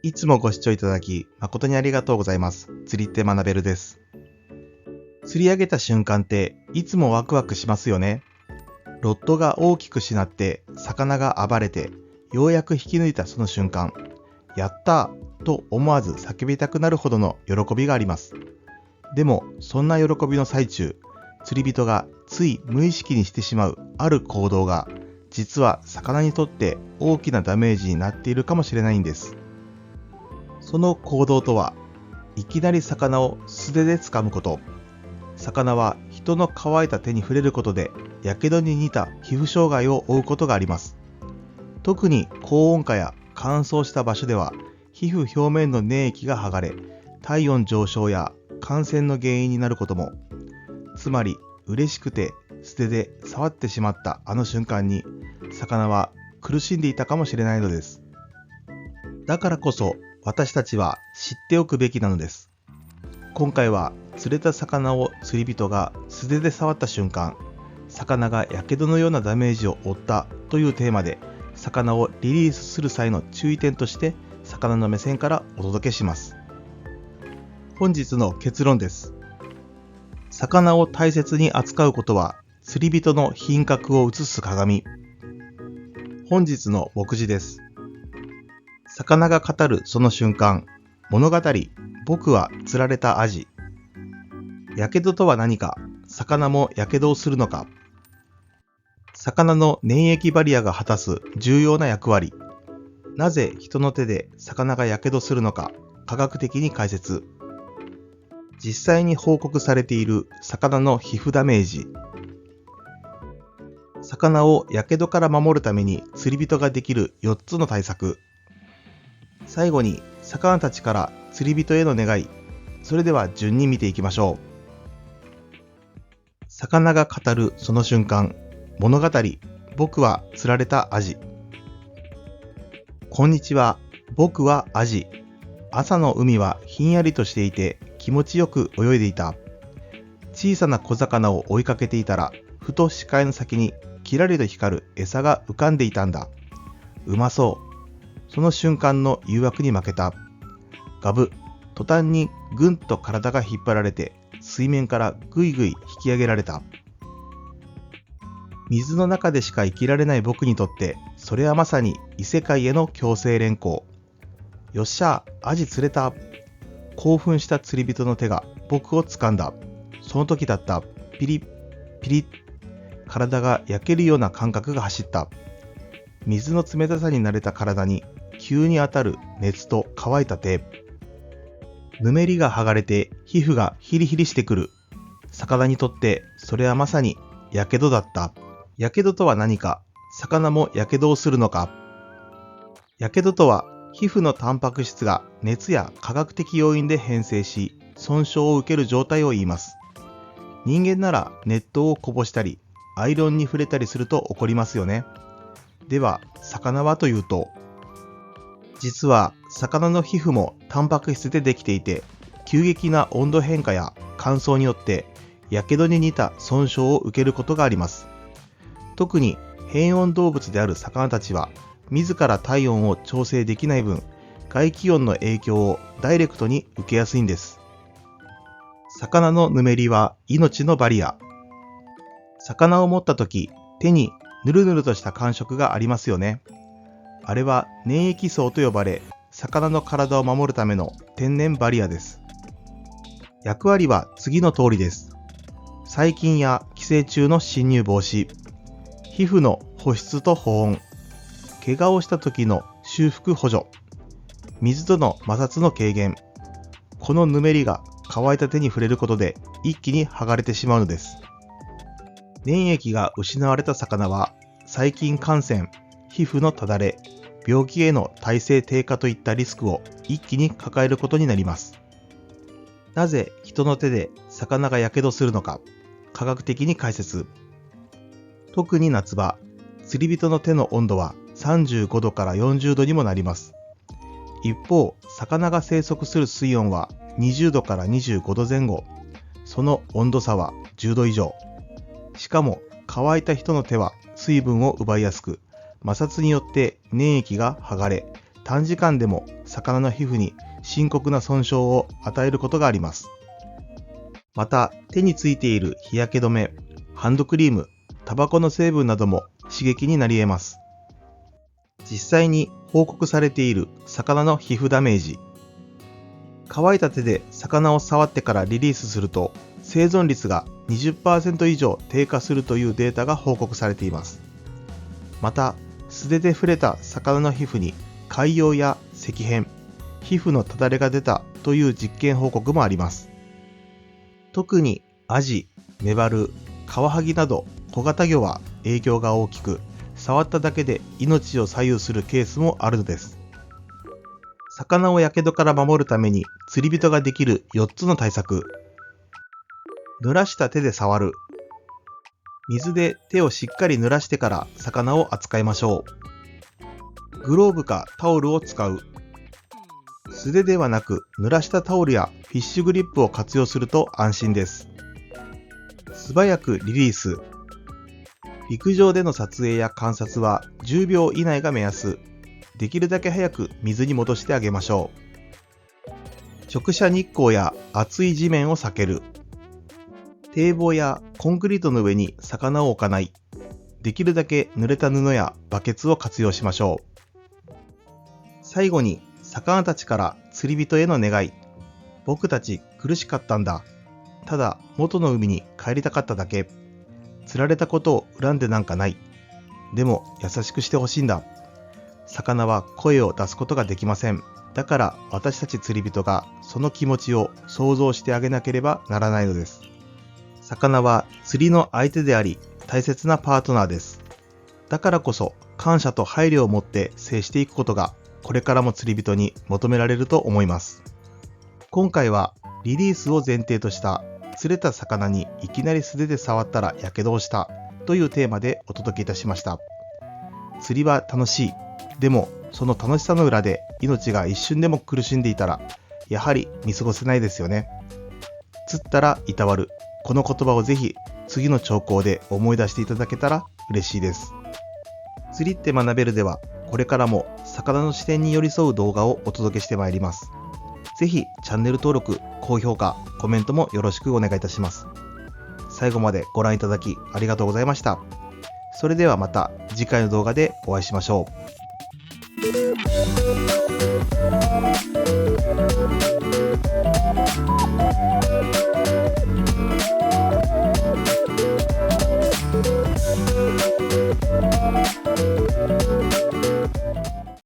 いつもご視聴いただき誠にありがとうございます。釣りって学べるです。釣り上げた瞬間っていつもワクワクしますよね。ロッドが大きくしなって魚が暴れてようやく引き抜いたその瞬間、やったーと思わず叫びたくなるほどの喜びがあります。でもそんな喜びの最中、釣り人がつい無意識にしてしまうある行動が実は魚にとって大きなダメージになっているかもしれないんです。その行動とは、いきなり魚を素手で掴むこと。魚は人の乾いた手に触れることで、やけどに似た皮膚障害を負うことがあります。特に高温下や乾燥した場所では、皮膚表面の粘液が剥がれ、体温上昇や感染の原因になることも。つまり、嬉しくて素手で触ってしまったあの瞬間に、魚は苦しんでいたかもしれないのです。だからこそ、私たちは知っておくべきなのです。今回は釣れた魚を釣り人が素手で触った瞬間、魚がやけどのようなダメージを負ったというテーマで、魚をリリースする際の注意点として魚の目線からお届けします。本日の結論です。魚を大切に扱うことは釣り人の品格を映す鏡。本日の目次です。魚が語るその瞬間、物語、僕は釣られたアジ。やけどとは何か、魚もやけどをするのか。魚の粘液バリアが果たす重要な役割。なぜ人の手で魚がやけどするのか、科学的に解説。実際に報告されている魚の皮膚ダメージ。魚をやけどから守るために釣り人ができる4つの対策。最後に魚たちから釣り人への願い。それでは順に見ていきましょう。魚が語るその瞬間、物語、僕は釣られたアジ。こんにちは、僕はアジ。朝の海はひんやりとしていて気持ちよく泳いでいた。小さな小魚を追いかけていたら、ふと視界の先にキラリと光る餌が浮かんでいたんだ。うまそう。その瞬間の誘惑に負けた。ガブ。途端にぐんと体が引っ張られて、水面からぐいぐい引き上げられた。水の中でしか生きられない僕にとって、それはまさに異世界への強制連行。よっしゃ、アジ釣れた。興奮した釣り人の手が僕を掴んだ。その時だった。ピリッ、ピリッ。体が焼けるような感覚が走った。水の冷たさに慣れた体に急に当たる熱と乾いた手。ぬめりが剥がれて皮膚がヒリヒリしてくる。魚にとってそれはまさにやけどだった。やけどとは何か、魚もやけどをするのか。やけどとは皮膚のタンパク質が熱や化学的要因で変性し損傷を受ける状態を言います。人間なら熱湯をこぼしたりアイロンに触れたりすると起こりますよね。では魚はというと、実は魚の皮膚もタンパク質でできていて、急激な温度変化や乾燥によってやけどに似た損傷を受けることがあります。特に変温動物である魚たちは自ら体温を調整できない分、外気温の影響をダイレクトに受けやすいんです。魚のぬめりは命のバリア。魚を持った時、手にぬるぬるとした感触がありますよね。あれは粘液層と呼ばれ、魚の体を守るための天然バリアです。役割は次の通りです。細菌や寄生虫の侵入防止、皮膚の保湿と保温、怪我をした時の修復補助、水との摩擦の軽減。このぬめりが乾いた手に触れることで一気に剥がれてしまうのです。粘液が失われた魚は細菌感染、皮膚のただれ、病気への耐性低下といったリスクを一気に抱えることになります。なぜ人の手で魚がやけどするのか、科学的に解説。特に夏場、釣り人の手の温度は35度から40度にもなります。一方、魚が生息する水温は20度から25度前後。その温度差は10度以上。しかも乾いた人の手は水分を奪いやすく、摩擦によって粘液が剥がれ、短時間でも魚の皮膚に深刻な損傷を与えることがあります。また、手についている日焼け止め、ハンドクリーム、タバコの成分なども刺激になり得ます。実際に報告されている魚の皮膚ダメージ。乾いた手で魚を触ってからリリースすると、生存率が 20% 以上低下するというデータが報告されています。また、素手で触れた魚の皮膚に潰瘍や赤変、皮膚のただれが出たという実験報告もあります。特にアジ、メバル、カワハギなど小型魚は影響が大きく、触っただけで命を左右するケースもあるのです。魚をやけどから守るために釣り人ができる4つの対策。濡らした手で触る。水で手をしっかり濡らしてから魚を扱いましょう。グローブかタオルを使う。素手ではなく濡らしたタオルやフィッシュグリップを活用すると安心です。素早くリリース。陸上での撮影や観察は10秒以内が目安。できるだけ早く水に戻してあげましょう。直射日光や熱い地面を避ける。堤防やコンクリートの上に魚を置かない。できるだけ濡れた布やバケツを活用しましょう。最後に魚たちから釣り人への願い。僕たち苦しかったんだ。ただ元の海に帰りたかっただけ。釣られたことを恨んでなんかない。でも優しくしてほしいんだ。魚は声を出すことができません。だから私たち釣り人がその気持ちを想像してあげなければならないのです。魚は釣りの相手であり大切なパートナーです。だからこそ感謝と配慮を持って接していくことがこれからも釣り人に求められると思います。今回はリリースを前提とした釣れた魚にいきなり素手で触ったらやけどをしたというテーマでお届けいたしました。釣りは楽しい。でもその楽しさの裏で命が一瞬でも苦しんでいたらやはり見過ごせないですよね。釣ったらいたわる。この言葉をぜひ次の兆候で思い出していただけたら嬉しいです。釣りって学べるではこれからも魚の視点に寄り添う動画をお届けしてまいります。ぜひチャンネル登録、高評価、コメントもよろしくお願いいたします。最後までご覧いただきありがとうございました。それではまた次回の動画でお会いしましょう。